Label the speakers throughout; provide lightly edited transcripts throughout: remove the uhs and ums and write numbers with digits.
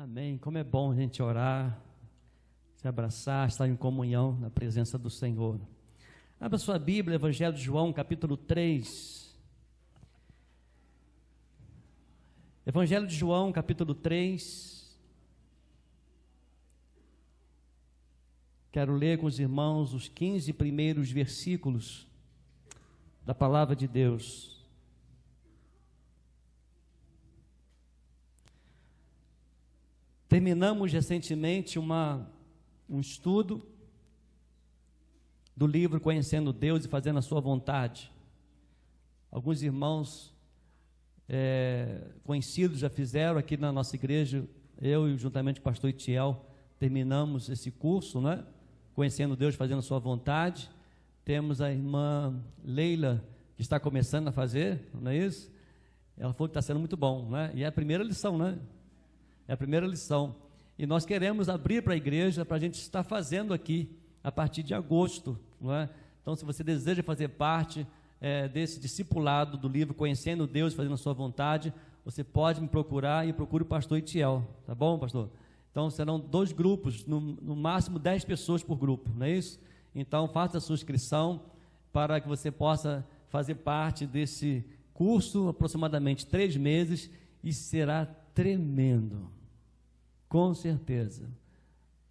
Speaker 1: Amém. Como é bom a gente orar, se abraçar, estar em comunhão na presença do Senhor. Abra sua Bíblia, Evangelho de João, capítulo 3. Evangelho de João, capítulo 3. Quero ler com os irmãos os 15 primeiros versículos da palavra de Deus. Terminamos recentemente um estudo do livro Conhecendo Deus e Fazendo a Sua Vontade. Alguns irmãos conhecidos já fizeram aqui na nossa igreja. Eu e juntamente com o pastor Itiel terminamos esse curso, né? Conhecendo Deus, Fazendo a Sua Vontade. Temos a irmã Leila, que está começando a fazer, não é isso? Ela falou que está sendo muito bom, né? E é a primeira lição, né? É a primeira lição. E nós queremos abrir para a igreja, para a gente estar fazendo aqui, a partir de agosto, não é? Então, se você deseja fazer parte desse discipulado do livro Conhecendo Deus, Fazendo a Sua Vontade, você pode me procurar e procure o pastor Itiel, tá bom, pastor? Então, serão 2 grupos, no máximo 10 pessoas por grupo, não é isso? Então, faça a sua inscrição para que você possa fazer parte desse curso, aproximadamente 3 meses, e será tremendo. Com certeza,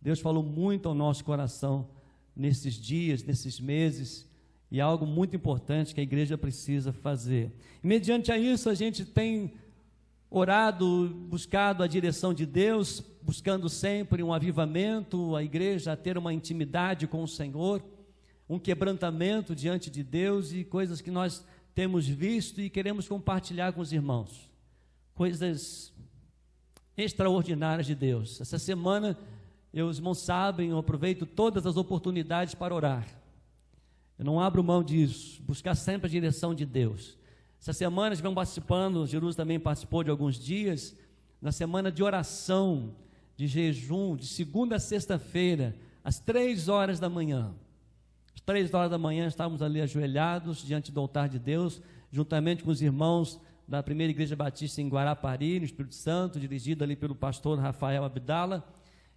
Speaker 1: Deus falou muito ao nosso coração nesses dias, nesses meses, e é algo muito importante que a igreja precisa fazer. E mediante a isso, a gente tem orado, buscado a direção de Deus, buscando sempre um avivamento, a igreja a ter uma intimidade com o Senhor, um quebrantamento diante de Deus e coisas que nós temos visto e queremos compartilhar com os irmãos. Coisas extraordinárias de Deus. Essa semana, os irmãos sabem, eu aproveito todas as oportunidades para orar. Eu não abro mão disso, buscar sempre a direção de Deus. Essa semana estivemos participando, Jesus também participou de alguns dias, na semana de oração, de jejum, de segunda a sexta-feira, às 3 horas da manhã. Às 3 horas da manhã estávamos ali ajoelhados diante do altar de Deus, juntamente com os irmãos da Primeira Igreja Batista em Guarapari, no Espírito Santo, dirigida ali pelo pastor Rafael Abdala.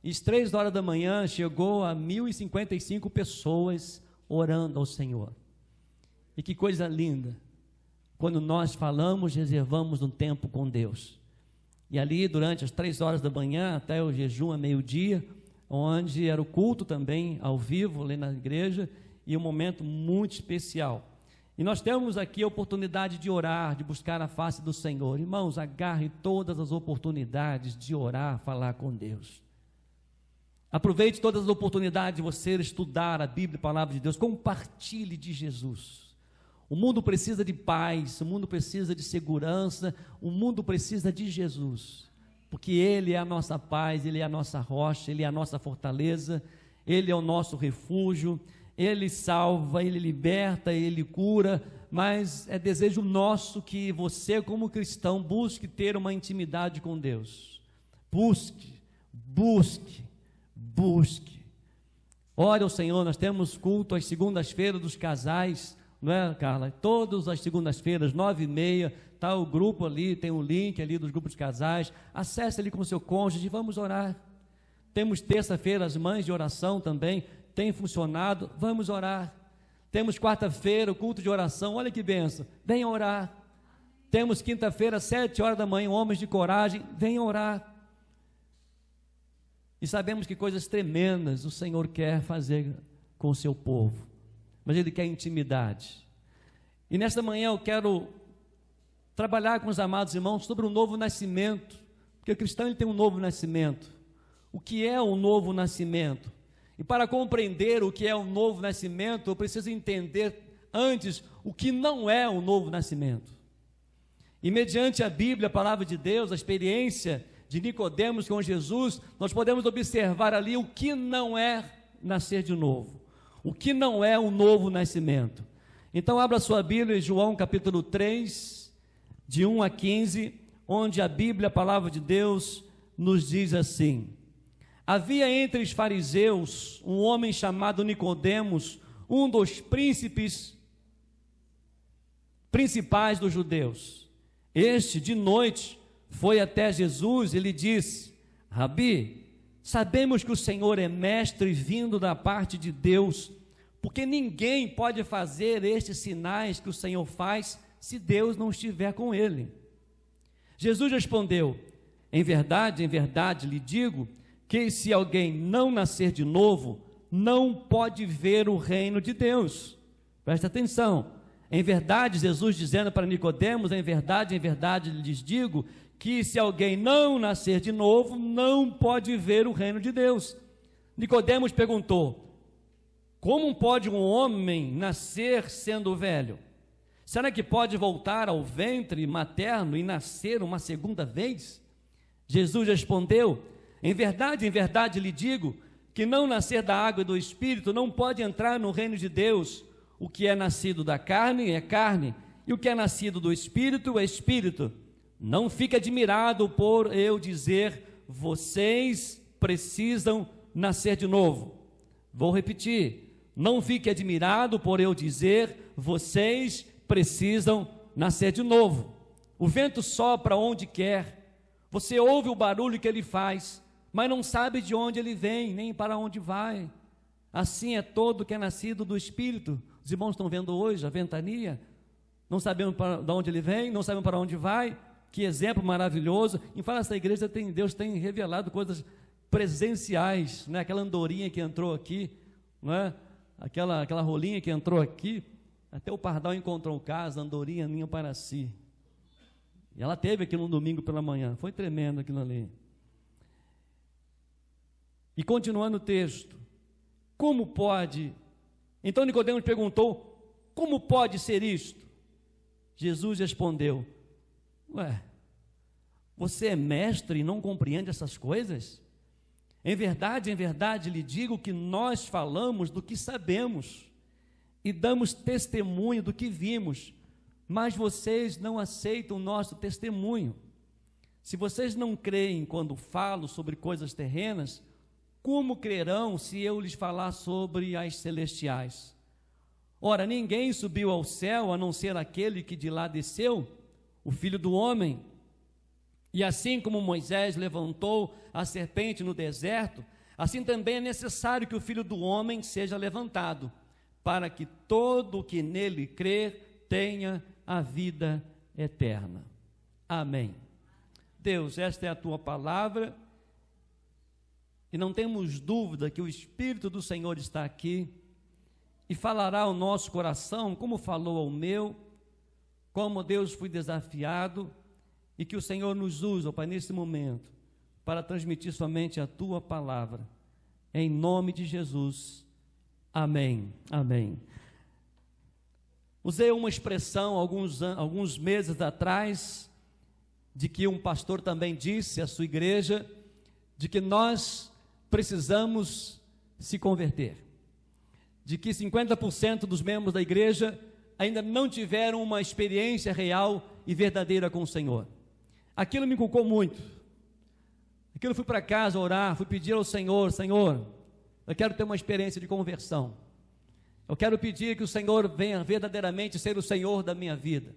Speaker 1: E às 3 horas da manhã chegou a 1.055 pessoas orando ao Senhor. E que coisa linda, quando nós falamos, reservamos um tempo com Deus. E ali, durante as 3 horas da manhã, até o jejum a meio-dia, onde era o culto também, ao vivo, ali na igreja, e um momento muito especial. E nós temos aqui a oportunidade de orar, de buscar a face do Senhor. Irmãos, agarre todas as oportunidades de orar, falar com Deus. Aproveite todas as oportunidades de você estudar a Bíblia, a palavra de Deus. Compartilhe de Jesus. O mundo precisa de paz, o mundo precisa de segurança, o mundo precisa de Jesus. Porque Ele é a nossa paz, Ele é a nossa rocha, Ele é a nossa fortaleza, Ele é o nosso refúgio. Ele salva, Ele liberta, Ele cura, mas é desejo nosso que você, como cristão, busque ter uma intimidade com Deus. Busque. Ore ao Senhor. Nós temos culto às segundas-feiras dos casais, não é, Carla? Todas as segundas-feiras, 9h30, está o grupo ali, tem um link ali dos grupos de casais. Acesse ali com o seu cônjuge, vamos orar. Temos terça-feira as mães de oração também, tem funcionado, vamos orar. Temos quarta-feira o culto de oração, olha que bênção, venha orar. Temos quinta-feira, 7 horas da manhã, homens de coragem, venham orar. E sabemos que coisas tremendas o Senhor quer fazer com o seu povo, mas Ele quer intimidade. E nesta manhã eu quero trabalhar com os amados irmãos sobre um novo nascimento, porque o cristão ele tem um novo nascimento. O que é um novo nascimento? E para compreender o que é um novo nascimento, eu preciso entender antes o que não é um novo nascimento. E mediante a Bíblia, a palavra de Deus, a experiência de Nicodemos com Jesus, nós podemos observar ali o que não é nascer de novo, o que não é um novo nascimento. Então abra sua Bíblia em João capítulo 3, de 1 a 15, onde a Bíblia, a palavra de Deus, nos diz assim: havia entre os fariseus um homem chamado Nicodemos, um dos principais dos judeus. Este, de noite, foi até Jesus e lhe disse: Rabi, sabemos que o Senhor é mestre vindo da parte de Deus, porque ninguém pode fazer estes sinais que o Senhor faz se Deus não estiver com ele. Jesus respondeu: em verdade lhe digo, que se alguém não nascer de novo, não pode ver o reino de Deus. Presta atenção. Em verdade, Jesus dizendo para Nicodemos, em verdade lhes digo, que se alguém não nascer de novo, não pode ver o reino de Deus. Nicodemos perguntou: como pode um homem nascer sendo velho? Será que pode voltar ao ventre materno e nascer uma segunda vez? Jesus respondeu: em verdade lhe digo, que não nascer da água e do Espírito não pode entrar no reino de Deus. O que é nascido da carne é carne, e o que é nascido do Espírito é Espírito. Não fique admirado por eu dizer, vocês precisam nascer de novo. Vou repetir, não fique admirado por eu dizer, vocês precisam nascer de novo. O vento sopra onde quer, você ouve o barulho que ele faz, mas não sabe de onde ele vem, nem para onde vai. Assim é todo que é nascido do Espírito. Os irmãos estão vendo hoje a ventania, não sabemos de onde ele vem, não sabemos para onde vai. Que exemplo maravilhoso. Em falar essa igreja, Deus tem revelado coisas presenciais, né? Aquela andorinha que entrou aqui, não é? Aquela rolinha que entrou aqui, até o pardal encontrou casa, andorinha minha para si. E ela teve aqui no domingo pela manhã, foi tremendo aquilo ali. E continuando o texto, como pode? Então Nicodemos perguntou: como pode ser isto? Jesus respondeu: ué, você é mestre e não compreende essas coisas? Em verdade lhe digo que nós falamos do que sabemos e damos testemunho do que vimos, mas vocês não aceitam o nosso testemunho. Se vocês não creem quando falo sobre coisas terrenas, como crerão se eu lhes falar sobre as celestiais? Ora, ninguém subiu ao céu a não ser aquele que de lá desceu, o Filho do Homem. E assim como Moisés levantou a serpente no deserto, assim também é necessário que o Filho do Homem seja levantado, para que todo o que nele crer tenha a vida eterna. Amém. Deus, esta é a tua palavra, e não temos dúvida que o Espírito do Senhor está aqui e falará ao nosso coração, como falou ao meu, como Deus fui desafiado, e que o Senhor nos usa, Pai, nesse momento, para transmitir somente a tua palavra, em nome de Jesus, amém, amém. Usei uma expressão alguns meses atrás, de que um pastor também disse à sua igreja, de que nós precisamos se converter, de que 50% dos membros da igreja ainda não tiveram uma experiência real e verdadeira com o Senhor. Aquilo me inculcou muito. Aquilo, fui para casa orar, fui pedir ao Senhor: Senhor, eu quero ter uma experiência de conversão, eu quero pedir que o Senhor venha verdadeiramente ser o Senhor da minha vida.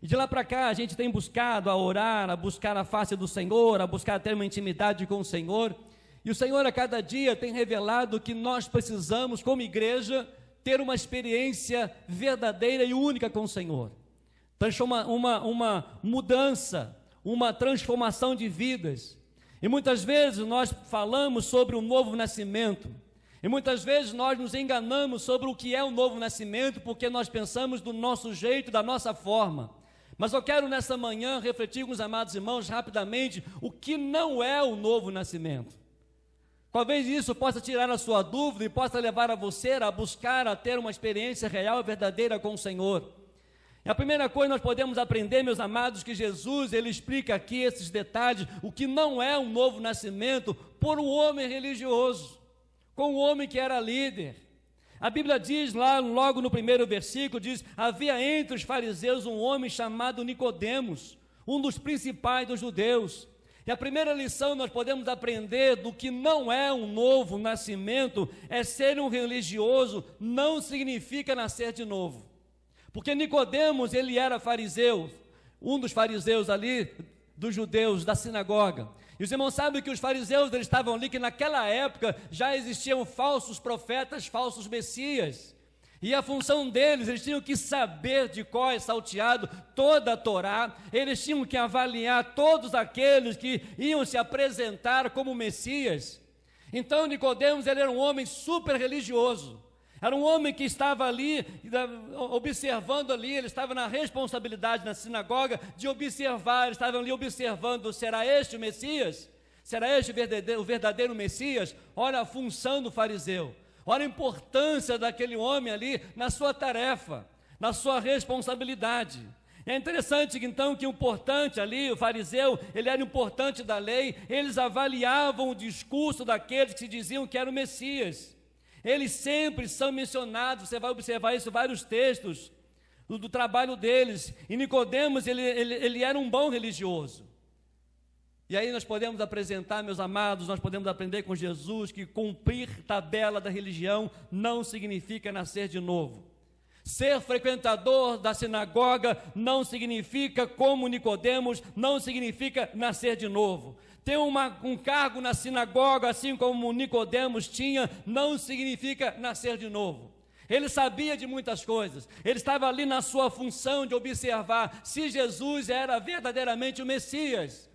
Speaker 1: E de lá para cá a gente tem buscado a orar, a buscar a face do Senhor, a buscar ter uma intimidade com o Senhor, e o Senhor a cada dia tem revelado que nós precisamos, como igreja, ter uma experiência verdadeira e única com o Senhor. Uma mudança, uma transformação de vidas. E muitas vezes nós falamos sobre o novo nascimento, e muitas vezes nós nos enganamos sobre o que é o novo nascimento, porque nós pensamos do nosso jeito, da nossa forma. Mas eu quero nessa manhã refletir com os amados irmãos rapidamente o que não é o novo nascimento. Talvez isso possa tirar a sua dúvida e possa levar a você a buscar, a ter uma experiência real e verdadeira com o Senhor. E a primeira coisa nós podemos aprender, meus amados, que Jesus, ele explica aqui esses detalhes, o que não é um novo nascimento, por um homem religioso, com um homem que era líder. A Bíblia diz lá, logo no primeiro versículo, diz: havia entre os fariseus um homem chamado Nicodemos, um dos principais dos judeus. E a primeira lição nós podemos aprender do que não é um novo nascimento, é ser um religioso, não significa nascer de novo. Porque Nicodemos, ele era fariseu, um dos fariseus ali, dos judeus, da sinagoga. E os irmãos sabem que os fariseus, eles estavam ali, que naquela época já existiam falsos profetas, falsos messias. E a função deles, eles tinham que saber de cor e salteado toda a Torá, eles tinham que avaliar todos aqueles que iam se apresentar como Messias. Então Nicodemos, ele era um homem super religioso, era um homem que estava ali, observando ali, ele estava na responsabilidade na sinagoga de observar, eles estavam ali observando, será este o Messias? Será este o verdadeiro Messias? Olha a função do fariseu. Olha a importância daquele homem ali na sua tarefa, na sua responsabilidade. É interessante que então que o importante ali, o fariseu, ele era importante da lei, eles avaliavam o discurso daqueles que se diziam que eram o Messias. Eles sempre são mencionados, você vai observar isso em vários textos do trabalho deles. E Nicodemos, ele era um bom religioso. E aí nós podemos apresentar, meus amados, nós podemos aprender com Jesus que cumprir tabela da religião não significa nascer de novo. Ser frequentador da sinagoga não significa, como Nicodemos, não significa nascer de novo. Ter um cargo na sinagoga, assim como Nicodemos tinha, não significa nascer de novo. Ele sabia de muitas coisas, ele estava ali na sua função de observar se Jesus era verdadeiramente o Messias.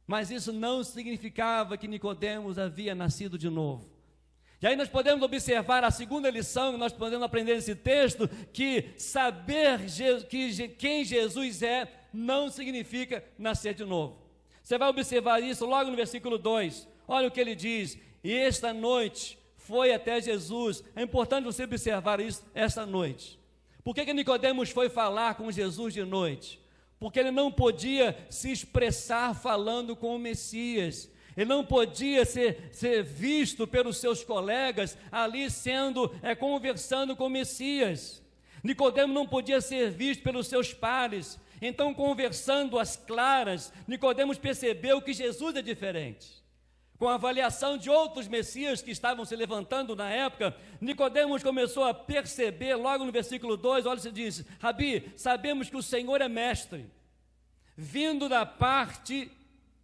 Speaker 1: Mas isso não significava que Nicodemos havia nascido de novo. E aí nós podemos observar a segunda lição, nós podemos aprender nesse texto, que saber quem Jesus é não significa nascer de novo. Você vai observar isso logo no versículo 2, olha o que ele diz: e esta noite foi até Jesus. É importante você observar isso esta noite. Por que Nicodemos foi falar com Jesus de noite? Porque ele não podia se expressar falando com o Messias, ele não podia ser visto pelos seus colegas ali conversando com o Messias. Nicodemos não podia ser visto pelos seus pares. Então, conversando às claras, Nicodemos percebeu que Jesus é diferente. Com a avaliação de outros messias que estavam se levantando na época, Nicodemos começou a perceber, logo no versículo 2, olha, se diz: Rabi, sabemos que o Senhor é mestre, vindo da parte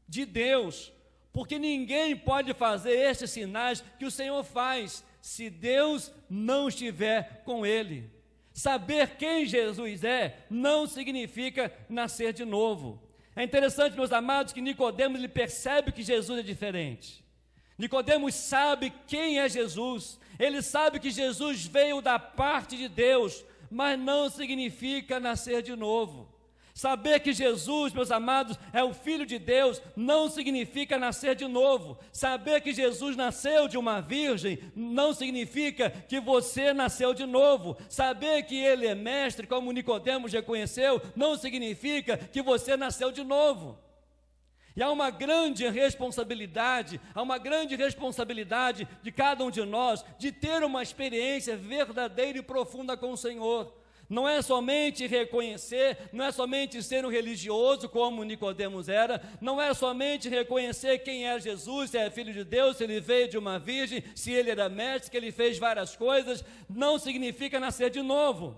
Speaker 1: de Deus, porque ninguém pode fazer estes sinais que o Senhor faz, se Deus não estiver com ele. Saber quem Jesus é não significa nascer de novo. É interessante, meus amados, que Nicodemos ele percebe que Jesus é diferente. Nicodemos sabe quem é Jesus, ele sabe que Jesus veio da parte de Deus, mas não significa nascer de novo. Saber que Jesus, meus amados, é o Filho de Deus, não significa nascer de novo. Saber que Jesus nasceu de uma virgem, não significa que você nasceu de novo. Saber que Ele é mestre, como Nicodemos reconheceu, não significa que você nasceu de novo. E há uma grande responsabilidade de cada um de nós, de ter uma experiência verdadeira e profunda com o Senhor. Não é somente reconhecer, não é somente ser um religioso como Nicodemos era, não é somente reconhecer quem é Jesus, se é filho de Deus, se ele veio de uma virgem, se ele era mestre, que ele fez várias coisas, não significa nascer de novo.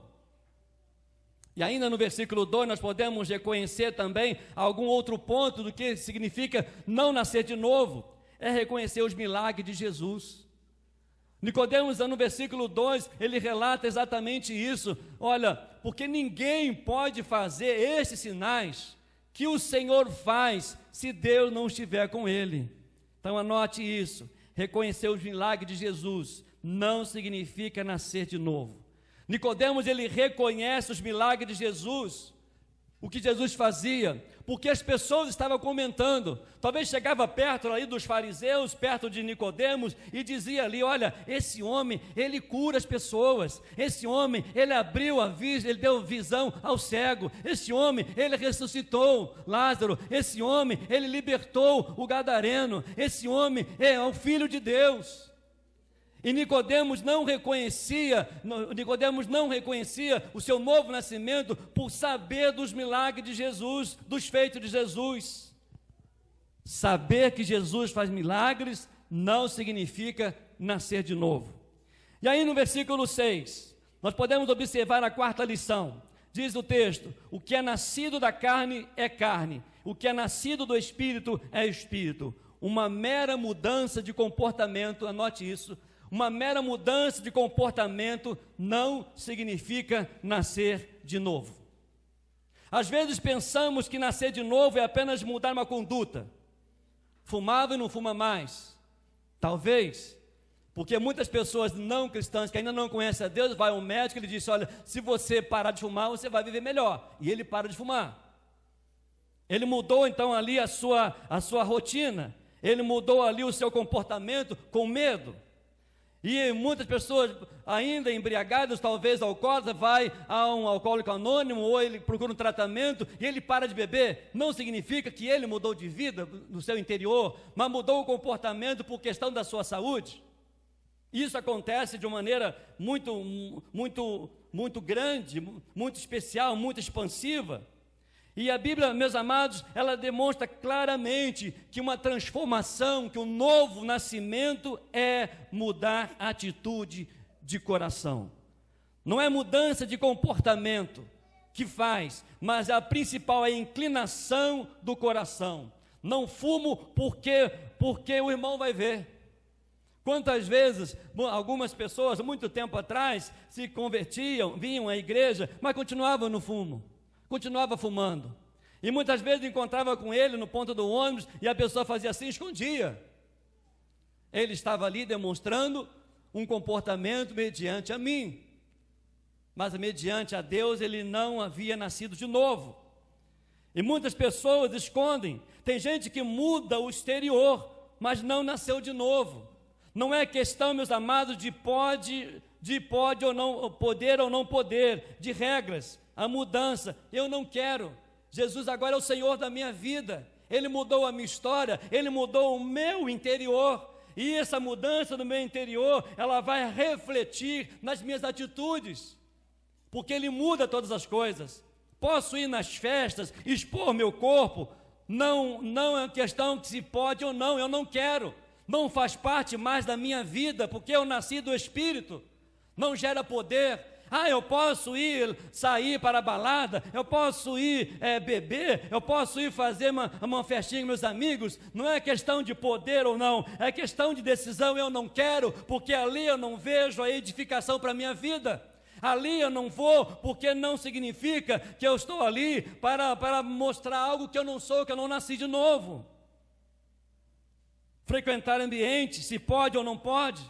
Speaker 1: E ainda no versículo 2 nós podemos reconhecer também algum outro ponto do que significa não nascer de novo, é reconhecer os milagres de Jesus. Nicodemos, no versículo 2, ele relata exatamente isso. Olha, porque ninguém pode fazer esses sinais que o Senhor faz se Deus não estiver com ele. Então anote isso, reconhecer os milagres de Jesus não significa nascer de novo. Nicodemos, ele reconhece os milagres de Jesus, o que Jesus fazia, porque as pessoas estavam comentando, talvez chegava perto ali dos fariseus, perto de Nicodemos, e dizia ali: olha, esse homem, ele cura as pessoas, esse homem, ele abriu a vista, ele deu visão ao cego, esse homem, ele ressuscitou Lázaro, esse homem, ele libertou o gadareno, esse homem é o Filho de Deus. E Nicodemos não reconhecia o seu novo nascimento por saber dos milagres de Jesus, dos feitos de Jesus. Saber que Jesus faz milagres não significa nascer de novo. E aí no versículo 6, nós podemos observar a quarta lição. Diz o texto: o que é nascido da carne é carne, o que é nascido do Espírito é Espírito. Uma mera mudança de comportamento, anote isso, uma mera mudança de comportamento não significa nascer de novo. Às vezes pensamos que nascer de novo é apenas mudar uma conduta. Fumava e não fuma mais. Talvez, porque muitas pessoas não cristãs que ainda não conhecem a Deus, vai ao médico e ele diz: olha, se você parar de fumar, você vai viver melhor. E ele para de fumar. Ele mudou então ali a sua rotina. Ele mudou ali o seu comportamento com medo. E muitas pessoas ainda embriagadas, talvez alcoólatras, vai a um alcoólico anônimo, ou ele procura um tratamento e ele para de beber. Não significa que ele mudou de vida no seu interior, mas mudou o comportamento por questão da sua saúde. Isso acontece de uma maneira muito grande, muito especial, muito expansiva. E a Bíblia, meus amados, ela demonstra claramente que uma transformação, que um novo nascimento é mudar a atitude de coração. Não é mudança de comportamento que faz, mas a principal é a inclinação do coração. Não fumo porque o irmão vai ver. Quantas vezes algumas pessoas, muito tempo atrás, se convertiam, vinham à igreja, mas continuavam no fumo. Continuava fumando, e muitas vezes encontrava com ele no ponto do ônibus, e a pessoa fazia assim, escondia. Ele estava ali demonstrando um comportamento mediante a mim, mas mediante a Deus ele não havia nascido de novo. E muitas pessoas escondem. Tem gente que muda o exterior, mas não nasceu de novo. Não é questão, meus amados, de pode ou não, poder ou não poder, de regras. A mudança, eu não quero. Jesus agora é o Senhor da minha vida. Ele mudou a minha história, Ele mudou o meu interior. E essa mudança no meu interior, ela vai refletir nas minhas atitudes. Porque Ele muda todas as coisas. Posso ir nas festas, expor meu corpo. Não é questão que se pode ou não, eu não quero. Não faz parte mais da minha vida, porque eu nasci do Espírito. Não gera poder. Eu posso sair para a balada, eu posso ir beber, eu posso ir fazer uma festinha com meus amigos. Não é questão de poder ou não, é questão de decisão. Eu não quero, porque ali eu não vejo a edificação para a minha vida. Ali eu não vou, porque não significa que eu estou ali para mostrar algo que eu não sou, que eu não nasci de novo. Frequentar ambiente, se pode ou não pode,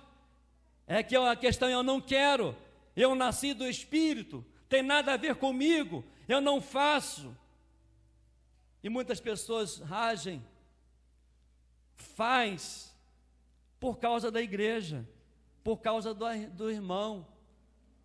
Speaker 1: é que a questão eu não quero. Eu nasci do Espírito, tem nada a ver comigo, eu não faço. E muitas pessoas faz por causa da igreja, por causa do irmão,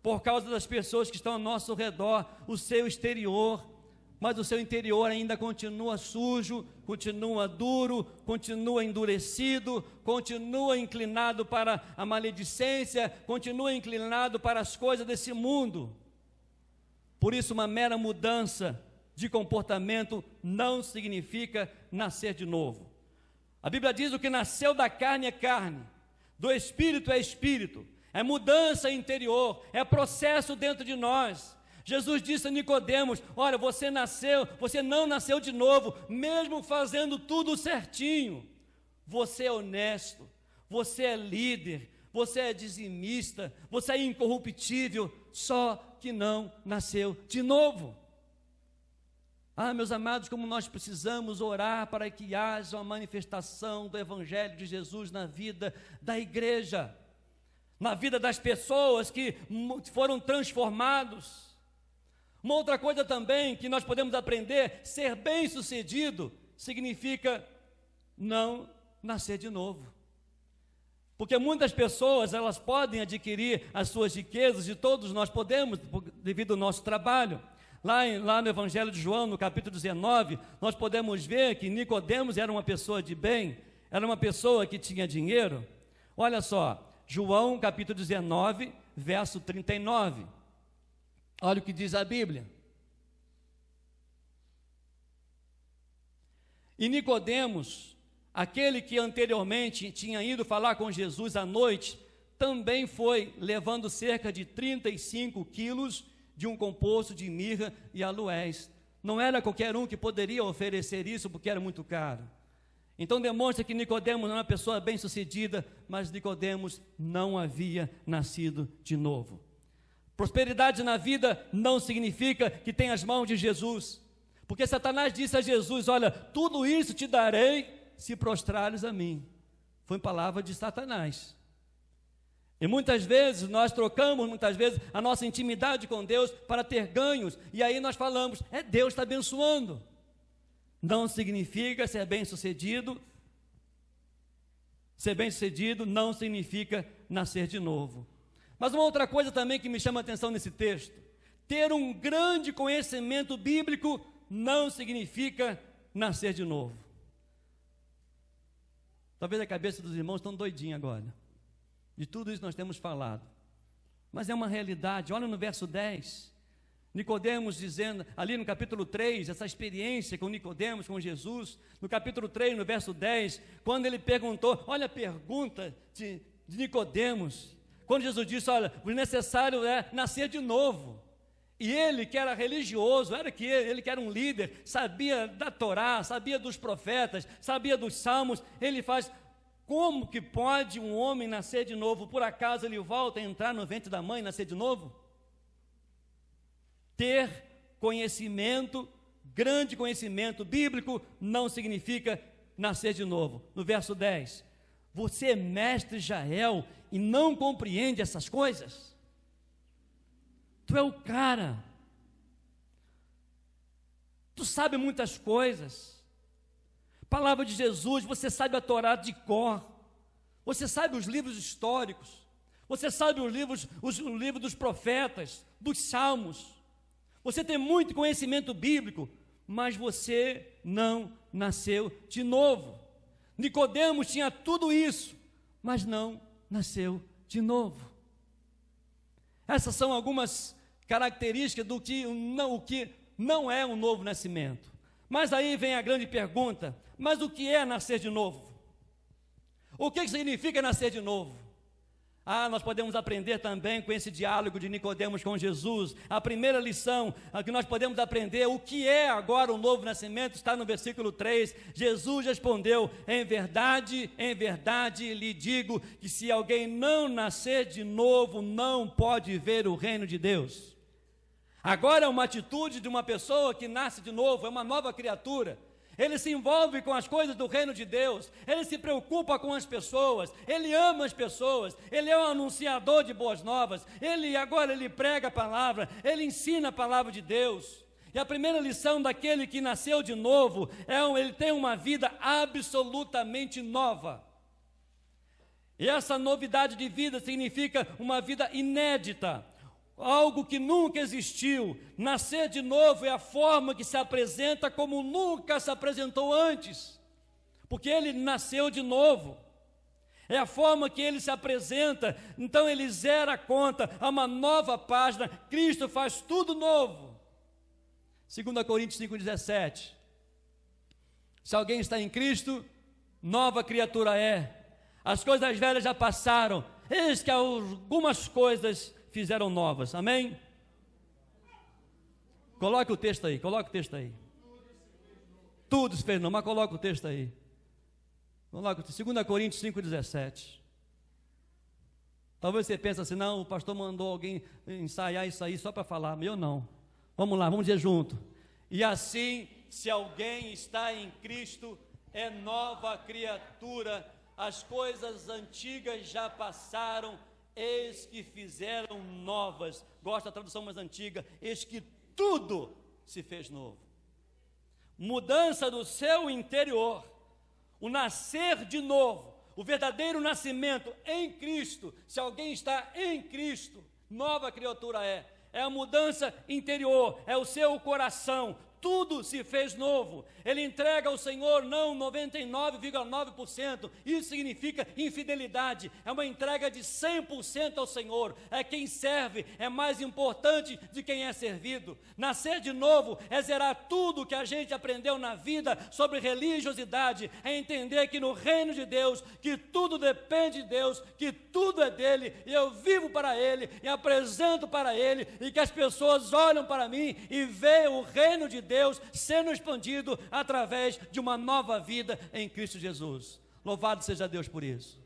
Speaker 1: por causa das pessoas que estão ao nosso redor, o seu exterior, mas o seu interior ainda continua sujo, continua duro, continua endurecido, continua inclinado para a maledicência, continua inclinado para as coisas desse mundo. Por isso, uma mera mudança de comportamento não significa nascer de novo. A Bíblia diz: o que nasceu da carne é carne, do Espírito é Espírito. É mudança interior, é processo dentro de nós. Jesus disse a Nicodemos: olha, você não nasceu de novo, mesmo fazendo tudo certinho. Você é honesto, você é líder, você é dizimista, você é incorruptível, só que não nasceu de novo. Meus amados, como nós precisamos orar para que haja uma manifestação do Evangelho de Jesus na vida da igreja, na vida das pessoas que foram transformados. Uma outra coisa também que nós podemos aprender: ser bem-sucedido significa não nascer de novo. Porque muitas pessoas, elas podem adquirir as suas riquezas, e todos nós podemos, devido ao nosso trabalho. Lá no Evangelho de João, no capítulo 19, nós podemos ver que Nicodemos era uma pessoa de bem, era uma pessoa que tinha dinheiro. Olha só, João capítulo 19, verso 39. Olha o que diz a Bíblia. E Nicodemos, aquele que anteriormente tinha ido falar com Jesus à noite, também foi, levando cerca de 35 quilos de um composto de mirra e aloés. Não era qualquer um que poderia oferecer isso, porque era muito caro. Então demonstra que Nicodemos não era uma pessoa bem-sucedida, mas Nicodemos não havia nascido de novo. Prosperidade na vida não significa que tem as mãos de Jesus, porque Satanás disse a Jesus: olha, tudo isso te darei se prostrares a mim. Foi palavra de Satanás. E muitas vezes nós trocamos, a nossa intimidade com Deus para ter ganhos, e aí nós falamos: Deus está abençoando. Não significa ser bem-sucedido. Ser bem-sucedido não significa nascer de novo. Mas uma outra coisa também que me chama a atenção nesse texto: ter um grande conhecimento bíblico não significa nascer de novo. Talvez a cabeça dos irmãos estão doidinha agora, de tudo isso nós temos falado, mas é uma realidade. Olha no verso 10, Nicodemos dizendo, ali no capítulo 3, essa experiência com Nicodemos, com Jesus, no capítulo 3, no verso 10, quando ele perguntou, olha a pergunta de Nicodemos, quando Jesus disse: olha, o necessário é nascer de novo. E ele, que era religioso, ele que era um líder, sabia da Torá, sabia dos profetas, sabia dos salmos, ele faz: como que pode um homem nascer de novo? Por acaso ele volta a entrar no ventre da mãe e nascer de novo? Ter conhecimento, grande conhecimento bíblico, não significa nascer de novo. No verso 10, você é mestre Israel e não compreende essas coisas? Tu é o cara, tu sabe muitas coisas, palavra de Jesus, você sabe a Torá de cor, você sabe os livros históricos, você sabe os livros dos profetas, dos salmos, você tem muito conhecimento bíblico, mas você não nasceu de novo. Nicodemos tinha tudo isso, mas não nasceu de novo. Essas são algumas características do que não é um novo nascimento. Mas aí vem a grande pergunta: mas o que é nascer de novo? O que significa nascer de novo? Nós podemos aprender também com esse diálogo de Nicodemos com Jesus. A primeira lição que nós podemos aprender, o que é agora o novo nascimento, está no versículo 3. Jesus respondeu: em verdade lhe digo que se alguém não nascer de novo, não pode ver o reino de Deus. Agora é uma atitude de uma pessoa que nasce de novo, é uma nova criatura. Ele se envolve com as coisas do reino de Deus, ele se preocupa com as pessoas, ele ama as pessoas, ele é um anunciador de boas novas, agora ele prega a palavra, ele ensina a palavra de Deus. E a primeira lição daquele que nasceu de novo ele tem uma vida absolutamente nova. E essa novidade de vida significa uma vida inédita, algo que nunca existiu. Nascer de novo é a forma que se apresenta como nunca se apresentou antes, porque ele nasceu de novo. É a forma que ele se apresenta. Então ele zera a conta, há uma nova página, Cristo faz tudo novo. 2 Coríntios 5,17, se alguém está em Cristo, nova criatura é, as coisas velhas já passaram, eis que algumas coisas fizeram novas. Amém? Coloque o texto aí. Tudo se fez novo, mas coloque o texto aí. Coloque 2 Coríntios 5,17. Talvez você pense assim: não, o pastor mandou alguém ensaiar isso aí só para falar, mas eu não. Vamos lá, vamos dizer junto. E assim, se alguém está em Cristo, é nova criatura, as coisas antigas já passaram, eis que fizeram novas. Gosto da tradução mais antiga: eis que tudo se fez novo. Mudança do seu interior, o nascer de novo, o verdadeiro nascimento em Cristo. Se alguém está em Cristo, nova criatura é a mudança interior, é o seu coração. tudo se fez novo. Ele entrega ao Senhor não 99,9%, isso significa infidelidade, é uma entrega de 100% ao Senhor. É quem serve, é mais importante de quem é servido. Nascer de novo é zerar tudo que a gente aprendeu na vida sobre religiosidade, é entender que no reino de Deus, que tudo depende de Deus, que tudo é dele, e eu vivo para ele, e apresento para ele, e que as pessoas olham para mim e veem o reino de Deus sendo expandido através de uma nova vida em Cristo Jesus. Louvado seja Deus por isso.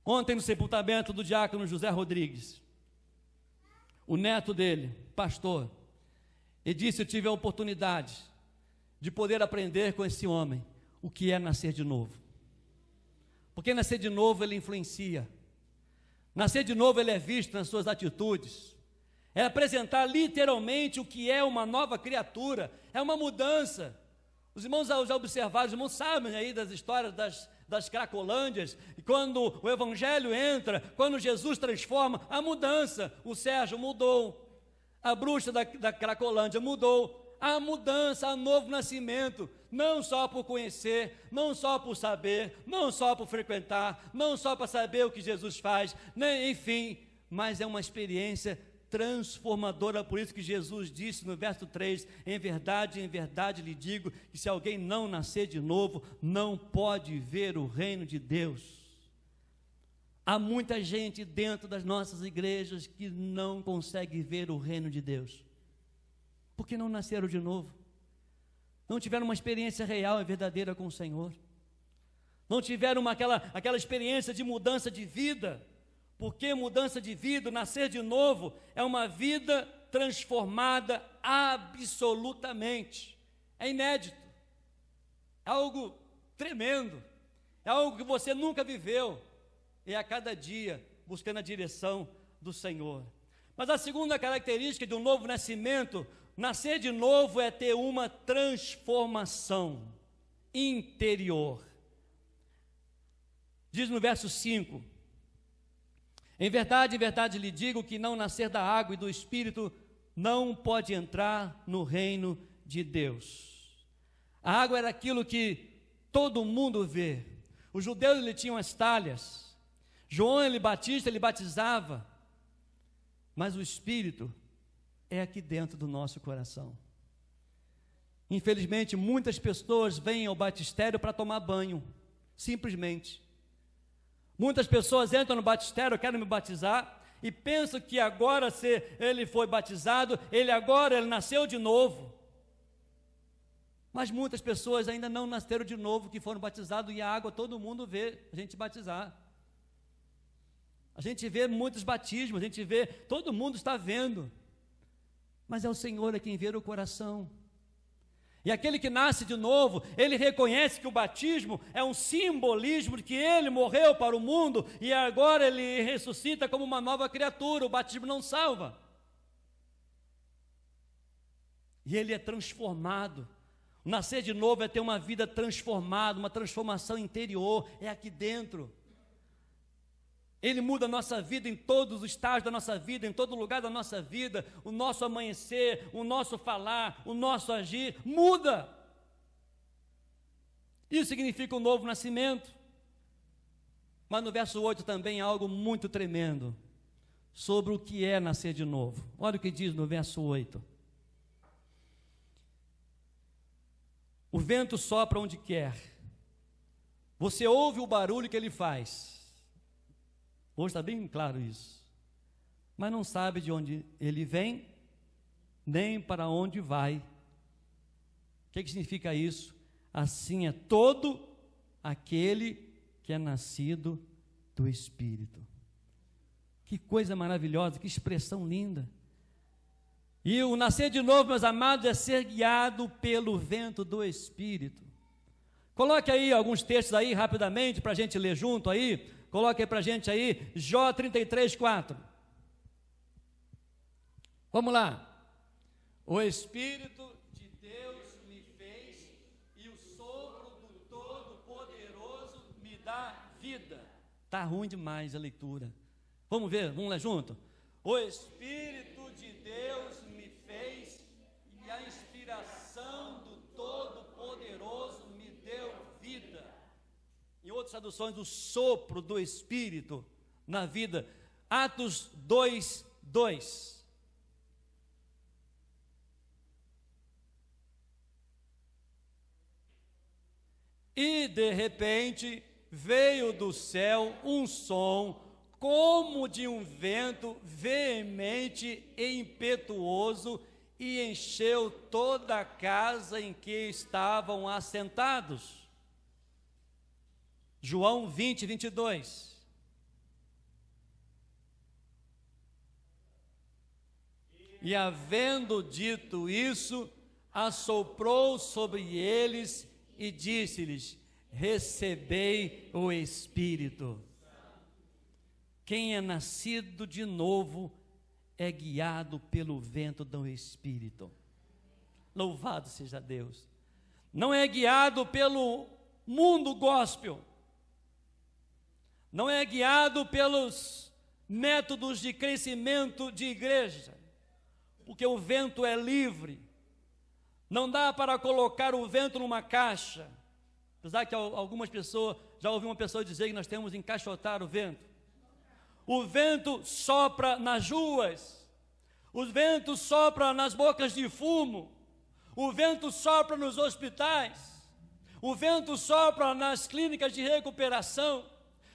Speaker 1: Ontem no sepultamento do diácono José Rodrigues, o neto dele, pastor, ele disse: eu tive a oportunidade de poder aprender com esse homem o que é nascer de novo. Porque nascer de novo ele influencia. Nascer de novo ele é visto nas suas atitudes. É apresentar literalmente o que é uma nova criatura, é uma mudança. Os irmãos já observaram, os irmãos sabem aí das histórias das Cracolândias, e quando o Evangelho entra, quando Jesus transforma, a mudança. O Sérgio mudou, a bruxa da Cracolândia mudou, a mudança, a novo nascimento, não só por conhecer, não só por saber, não só por frequentar, não só para saber o que Jesus faz, nem, enfim, mas é uma experiência transformadora. Por isso que Jesus disse no verso 3, em verdade lhe digo, que se alguém não nascer de novo, não pode ver o reino de Deus. Há muita gente dentro das nossas igrejas que não consegue ver o reino de Deus, porque não nasceram de novo, não tiveram uma experiência real e verdadeira com o Senhor, não tiveram aquela experiência de mudança de vida. Porque mudança de vida, nascer de novo, é uma vida transformada absolutamente. É inédito, é algo tremendo, é algo que você nunca viveu, e a cada dia buscando a direção do Senhor. Mas a segunda característica de um novo nascimento, nascer de novo, é ter uma transformação interior. Diz no verso 5: em verdade lhe digo que não nascer da água e do Espírito não pode entrar no reino de Deus. A água era aquilo que todo mundo vê. Os judeus ele tinham as talhas. João ele Batista ele batizava. Mas o Espírito é aqui dentro do nosso coração. Infelizmente muitas pessoas vêm ao batistério para tomar banho, simplesmente. Muitas pessoas entram no batistério, querem me batizar, e pensam que agora, se ele foi batizado, ele nasceu de novo. Mas muitas pessoas ainda não nasceram de novo, que foram batizados, e a água todo mundo vê a gente batizar. A gente vê muitos batismos, a gente vê, todo mundo está vendo, mas é o Senhor quem vê o coração. E aquele que nasce de novo, ele reconhece que o batismo é um simbolismo de que ele morreu para o mundo e agora ele ressuscita como uma nova criatura. O batismo não salva. E ele é transformado. O nascer de novo é ter uma vida transformada, uma transformação interior, é aqui dentro. Ele muda a nossa vida em todos os estágios da nossa vida, em todo lugar da nossa vida. O nosso amanhecer, o nosso falar, o nosso agir, muda. Isso significa um novo nascimento. Mas no verso 8 também há algo muito tremendo sobre o que é nascer de novo. Olha o que diz no verso 8. O vento sopra onde quer. Você ouve o barulho que ele faz. Hoje está bem claro isso. Mas não sabe de onde ele vem, nem para onde vai. O que significa isso? Assim é todo aquele que é nascido do Espírito. Que coisa maravilhosa, que expressão linda. E o nascer de novo, meus amados, é ser guiado pelo vento do Espírito. Coloque aí alguns textos aí rapidamente para a gente ler junto aí. Coloque aí para a gente aí, Jó 33, 4. Vamos lá. O Espírito de Deus me fez e o sopro do Todo-Poderoso me dá vida. Está ruim demais a leitura. Vamos ver, vamos ler junto. O Espírito de Deus me fez e outras traduções, o sopro do Espírito na vida. Atos 2:2. E de repente veio do céu um som como de um vento veemente e impetuoso, e encheu toda a casa em que estavam assentados. João 20:22. E havendo dito isso, assoprou sobre eles e disse-lhes: recebei o Espírito. Quem é nascido de novo é guiado pelo vento do Espírito. Louvado seja Deus. Não é guiado pelo mundo gospel. Não é guiado pelos métodos de crescimento de igreja, porque o vento é livre. Não dá para colocar o vento numa caixa. Apesar que algumas pessoas, já ouvi uma pessoa dizer que nós temos que encaixotar o vento. O vento sopra nas ruas, o vento sopra nas bocas de fumo, o vento sopra nos hospitais, o vento sopra nas clínicas de recuperação,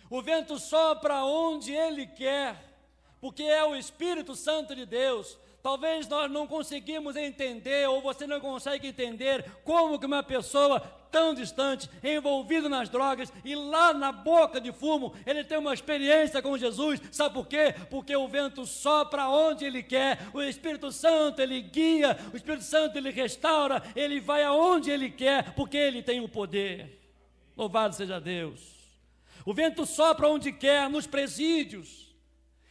Speaker 1: o vento sopra onde Ele quer, porque é o Espírito Santo de Deus. Talvez nós não conseguimos entender, ou você não consegue entender, como que uma pessoa tão distante, envolvida nas drogas, e lá na boca de fumo, ele tem uma experiência com Jesus. Sabe por quê? Porque o vento sopra onde Ele quer, o Espírito Santo, Ele guia, o Espírito Santo, Ele restaura, Ele vai aonde Ele quer, porque Ele tem o poder. Louvado seja Deus. O vento sopra onde quer, nos presídios.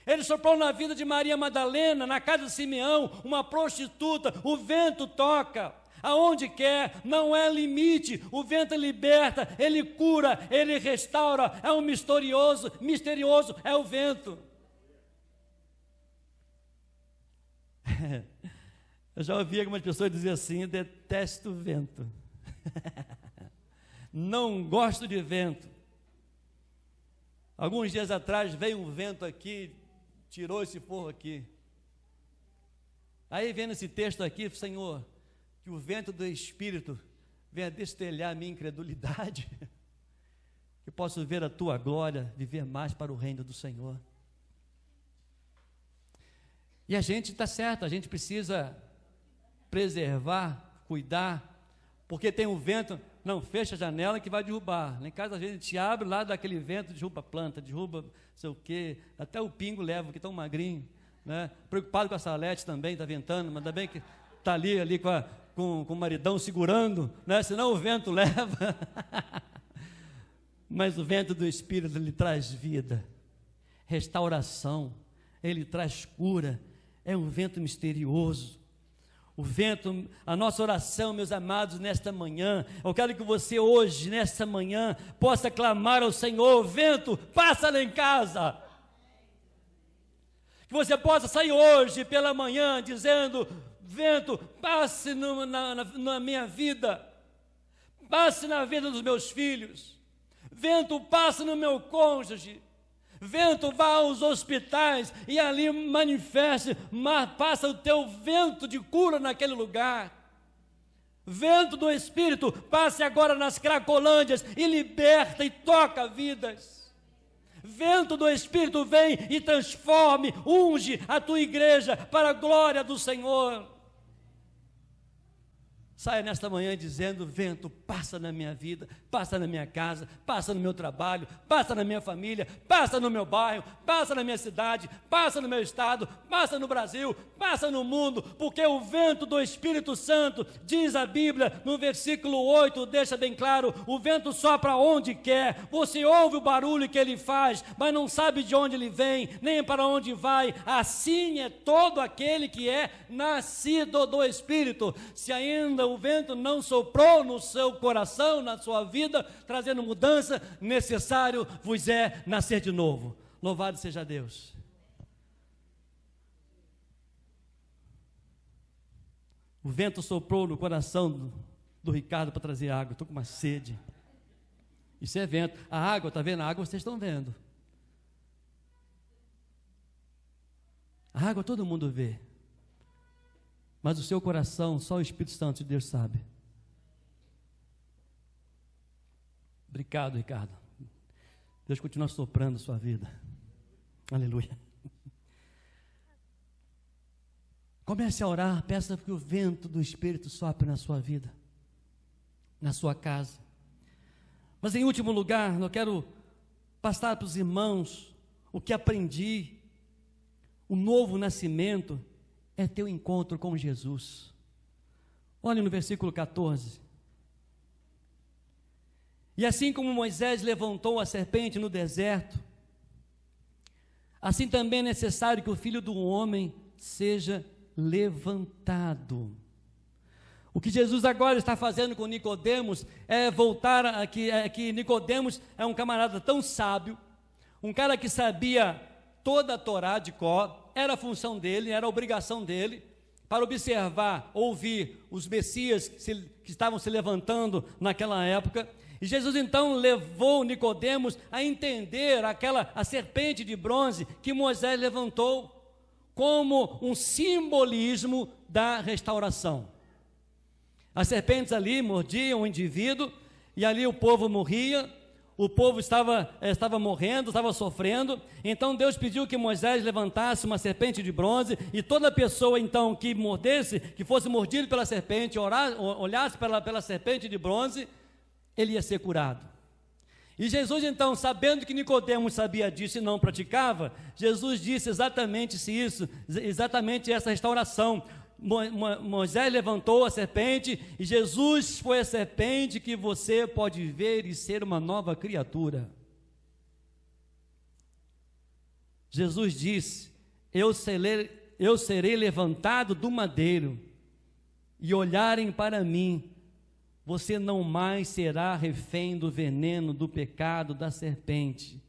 Speaker 1: Ele soprou na vida de Maria Madalena, na casa de Simeão, uma prostituta. O vento toca aonde quer, não é limite. O vento liberta, ele cura, ele restaura. É um misterioso é o vento. Eu já ouvi algumas pessoas dizer assim: eu detesto o vento. Não gosto de vento. Alguns dias atrás veio um vento aqui, tirou esse forro aqui. Aí vendo esse texto aqui, Senhor, que o vento do Espírito venha destelhar a minha incredulidade, que eu possa ver a Tua glória, viver mais para o reino do Senhor. E a gente está certo, a gente precisa preservar, cuidar, porque tem um vento. Não, fecha a janela que vai derrubar. Lá em casa, às vezes, a gente abre lá daquele vento, derruba a planta, derruba não sei o quê, até o pingo leva, que tão magrinho, né? Preocupado com a Salete também, está ventando, mas ainda bem que está ali com o maridão segurando, né? Senão o vento leva. Mas o vento do Espírito, ele traz vida, restauração, ele traz cura, é um vento misterioso. O vento, a nossa oração, meus amados, nesta manhã, eu quero que você hoje, nesta manhã, possa clamar ao Senhor: vento, passa lá em casa. Que você possa sair hoje pela manhã dizendo: vento, passe na minha vida, passe na vida dos meus filhos, vento, passe no meu cônjuge, vento, vá aos hospitais e ali manifeste, passa o teu vento de cura naquele lugar. Vento do Espírito, passe agora nas Cracolândias e liberta e toca vidas. Vento do Espírito, vem e transforme, unge a tua igreja para a glória do Senhor. Saia nesta manhã dizendo: vento, passa na minha vida, passa na minha casa, passa no meu trabalho, passa na minha família, passa no meu bairro, passa na minha cidade, passa no meu estado, passa no Brasil, passa no mundo, porque o vento do Espírito Santo, diz a Bíblia, no versículo 8, deixa bem claro: o vento sopra onde quer, você ouve o barulho que ele faz, mas não sabe de onde ele vem, nem para onde vai. Assim é todo aquele que é nascido do Espírito. Se ainda o vento não soprou no seu coração, na sua vida, trazendo mudança, necessário vos é nascer de novo. Louvado seja Deus. O vento soprou no coração do Ricardo para trazer água. Estou com uma sede. Isso é vento. A água, está vendo? A água vocês estão vendo. A água todo mundo vê. Mas o seu coração, só o Espírito Santo de Deus sabe. Obrigado, Ricardo. Deus continua soprando a sua vida. Aleluia. Comece a orar, peça que o vento do Espírito sopre na sua vida, na sua casa. Mas em último lugar, eu quero passar para os irmãos o que aprendi. O novo nascimento é ter um encontro com Jesus. Olhe no versículo 14. E assim como Moisés levantou a serpente no deserto, assim também é necessário que o Filho do Homem seja levantado. O que Jesus agora está fazendo com Nicodemos é voltar a que Nicodemos é um camarada tão sábio, um cara que sabia toda a Torá de cor, era a função dele, era a obrigação dele, para observar, ouvir os Messias que estavam se levantando naquela época. E Jesus então levou Nicodemos a entender a serpente de bronze que Moisés levantou como um simbolismo da restauração. As serpentes ali mordiam o indivíduo e ali o povo morria, o povo estava morrendo, estava sofrendo. Então Deus pediu que Moisés levantasse uma serpente de bronze e toda pessoa então que mordesse, que fosse mordido pela serpente, olhasse pela serpente de bronze, ele ia ser curado. E Jesus então, sabendo que Nicodemos sabia disso e não praticava, Jesus disse exatamente isso, exatamente essa restauração. Moisés levantou a serpente e Jesus foi a serpente que você pode ver e ser uma nova criatura. Jesus disse: eu serei levantado do madeiro, e olharem para mim, você não mais será refém do veneno, do pecado, da serpente,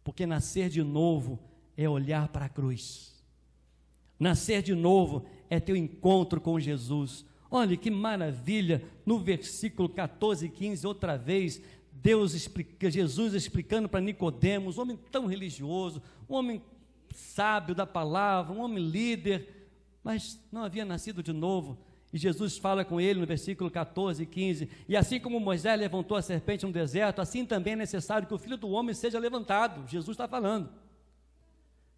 Speaker 1: porque nascer de novo é olhar para a cruz. Nascer de novo é ter um encontro com Jesus. Olha que maravilha, no versículo 14 e 15, outra vez, Jesus explicando para Nicodemos, um homem tão religioso, um homem sábio da palavra, um homem líder, mas não havia nascido de novo. E Jesus fala com ele no versículo 14 e 15, e assim como Moisés levantou a serpente no deserto, assim também é necessário que o Filho do Homem seja levantado. Jesus está falando,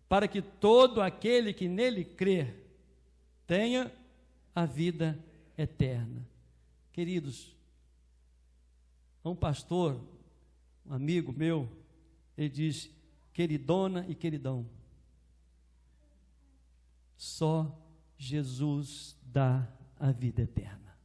Speaker 1: para que todo aquele que nele crer tenha a vida eterna. Queridos, um pastor, um amigo meu, ele diz: queridona e queridão, só Jesus dá a vida eterna.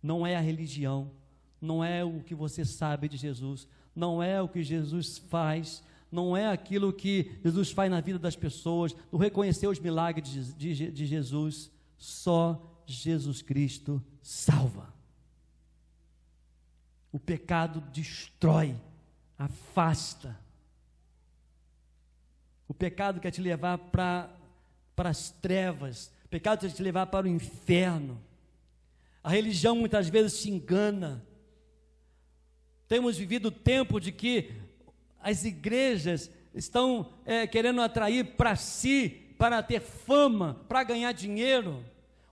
Speaker 1: Não é a religião, não é o que você sabe de Jesus, não é o que Jesus faz, não é aquilo que Jesus faz na vida das pessoas, não reconhecer os milagres de Jesus. Só Jesus Cristo salva. O pecado destrói, afasta. O pecado quer te levar para as trevas, o pecado quer te levar para o inferno. A religião muitas vezes te engana. Temos vivido o tempo de que as igrejas estão querendo atrair para si, para ter fama, para ganhar dinheiro.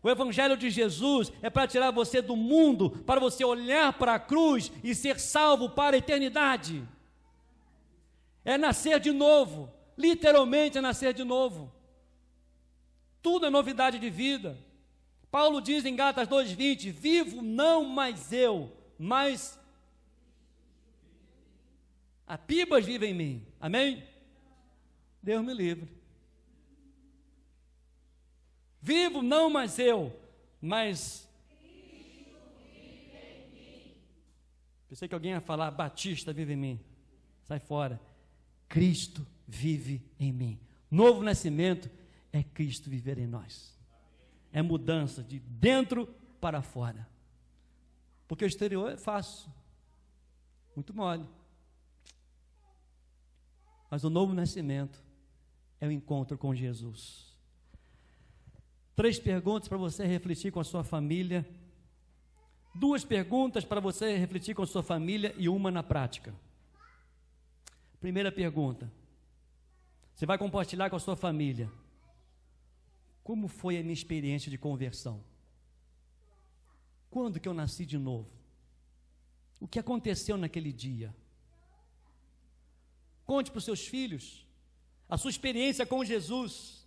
Speaker 1: O evangelho de Jesus é para tirar você do mundo, para você olhar para a cruz e ser salvo para a eternidade. É nascer de novo, literalmente é nascer de novo. Tudo é novidade de vida. Paulo diz em Gálatas 2:20, vivo não mais eu, mas a Pibas vive em mim, amém? Deus me livre. Vivo não mais eu, mas Cristo vive em mim. Pensei que alguém ia falar, Batista vive em mim. Sai fora. Cristo vive em mim. Novo nascimento é Cristo viver em nós. É mudança de dentro para fora. Porque o exterior é fácil, muito mole. Mas o novo nascimento é o encontro com Jesus. 3 perguntas para você refletir com a sua família. 2 perguntas para você refletir com a sua família e uma na prática. Primeira pergunta, você vai compartilhar com a sua família: como foi a minha experiência de conversão? Quando que eu nasci de novo? O que aconteceu naquele dia? Conte para os seus filhos a sua experiência com Jesus.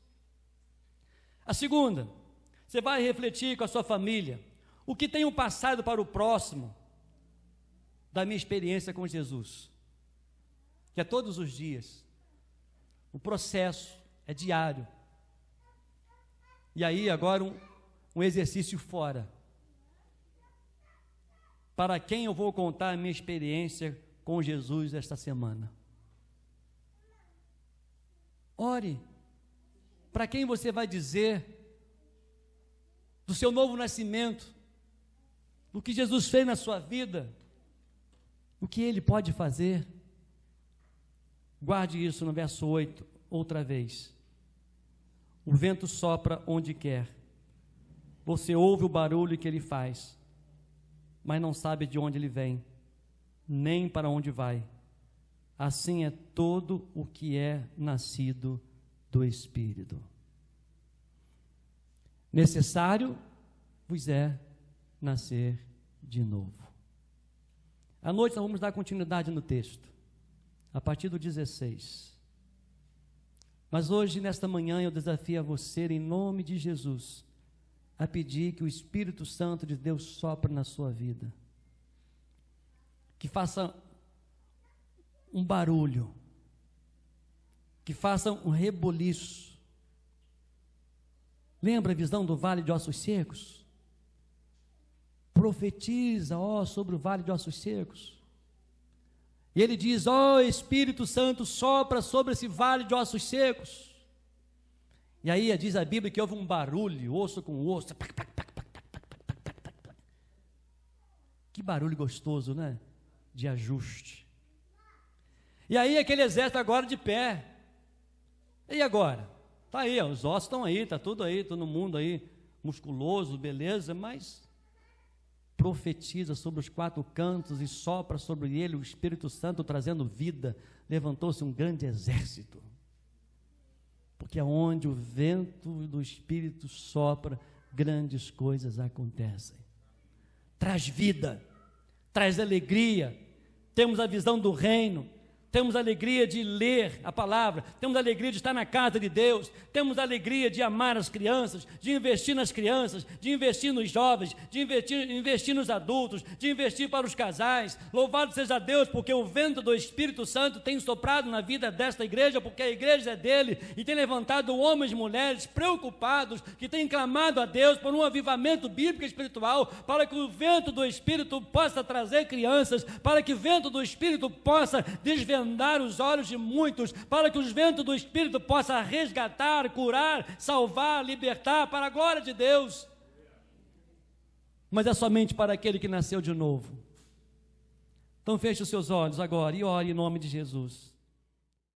Speaker 1: A segunda, você vai refletir com a sua família: o que tenho passado para o próximo da minha experiência com Jesus? Que é todos os dias. O processo é diário. E aí agora um exercício fora. Para quem eu vou contar a minha experiência com Jesus esta semana? Ore. Para quem você vai dizer do seu novo nascimento, do que Jesus fez na sua vida, o que Ele pode fazer? Guarde isso no verso 8, outra vez. O vento sopra onde quer. Você ouve o barulho que ele faz, mas não sabe de onde ele vem, nem para onde vai. Assim é todo o que é nascido do Espírito. Necessário vos é nascer de novo. À noite nós vamos dar continuidade no texto, a partir do 16. Mas hoje, nesta manhã, eu desafio a você, em nome de Jesus, a pedir que o Espírito Santo de Deus sopre na sua vida, que faça um barulho, que faça um reboliço. Lembra a visão do vale de ossos secos? Profetiza, sobre o vale de ossos secos. E ele diz: Espírito Santo, sopra sobre esse vale de ossos secos. E aí diz a Bíblia que houve um barulho, osso com osso. Que barulho gostoso, né? De ajuste. E aí aquele exército agora de pé. E agora? Está aí, os ossos estão aí, está tudo aí, todo mundo aí, musculoso, beleza, mas profetiza sobre os 4 cantos e sopra sobre ele o Espírito Santo trazendo vida. Levantou-se um grande exército, porque aonde o vento do Espírito sopra, grandes coisas acontecem. Traz vida, traz alegria. Temos a visão do reino, temos a alegria de ler a palavra, temos a alegria de estar na casa de Deus, temos a alegria de amar as crianças, de investir nas crianças, de investir nos jovens, de investir nos adultos, de investir para os casais. Louvado seja Deus, porque o vento do Espírito Santo tem soprado na vida desta igreja, porque a igreja é dele, e tem levantado homens e mulheres preocupados, que têm clamado a Deus por um avivamento bíblico e espiritual, para que o vento do Espírito possa trazer crianças, para que o vento do Espírito possa desvendar os olhos de muitos, para que os ventos do Espírito possam resgatar, curar, salvar, libertar, para a glória de Deus. Mas é somente para aquele que nasceu de novo. Então feche os seus olhos agora e ore em nome de Jesus.